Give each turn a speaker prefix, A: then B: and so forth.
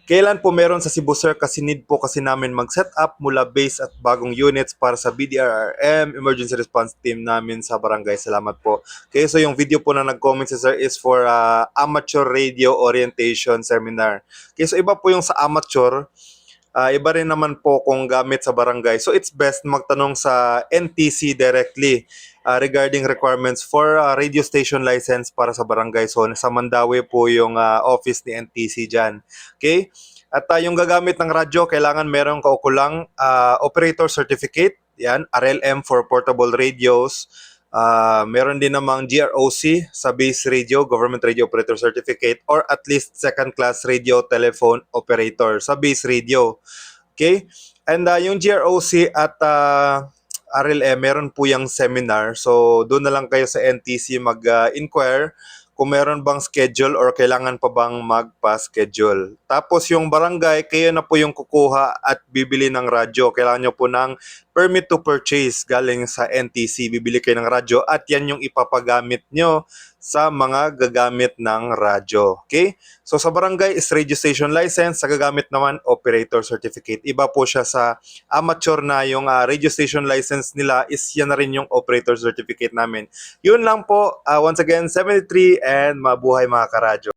A: Kailan po meron sa Cebu sir kasi need po kasi namin mag-set up mula base at bagong units para sa BDRRM Emergency Response Team namin sa barangay. Salamat po. Okay, so yung video po na nag-comment si sir is for amateur radio orientation seminar. Okay, so iba po yung sa amateur. Iba rin naman po kung gamit sa barangay. So it's best magtanong sa NTC directly regarding requirements for radio station license para sa barangay. So sa Mandawi po yung office ni NTC dyan. Okay? At yung gagamit ng radyo, kailangan merong kaukulang operator certificate. Yan, RLM for portable radios. Meron din namang GROC sa base radio, Government Radio Operator Certificate, or at least second class radio telephone operator sa base radio. Okay? And yung GROC at RLM, meron po yung seminar. So, doon na lang kayo sa NTC mag-inquire kung meron bang schedule or kailangan pa bang magpa-schedule. Tapos yung barangay, kayo na po yung kukuha at bibili ng radyo. Kailangan nyo po ng permit to purchase galing sa NTC. Bibili kayo ng radyo at yan yung ipapagamit nyo sa mga gagamit ng radyo. Okay? So sa barangay is radio station license, sa gagamit naman operator certificate. Iba po siya sa amateur na yung radio station license nila is yan na rin yung operator certificate namin. Yun lang po. Once again, 73 and mabuhay mga karadyo.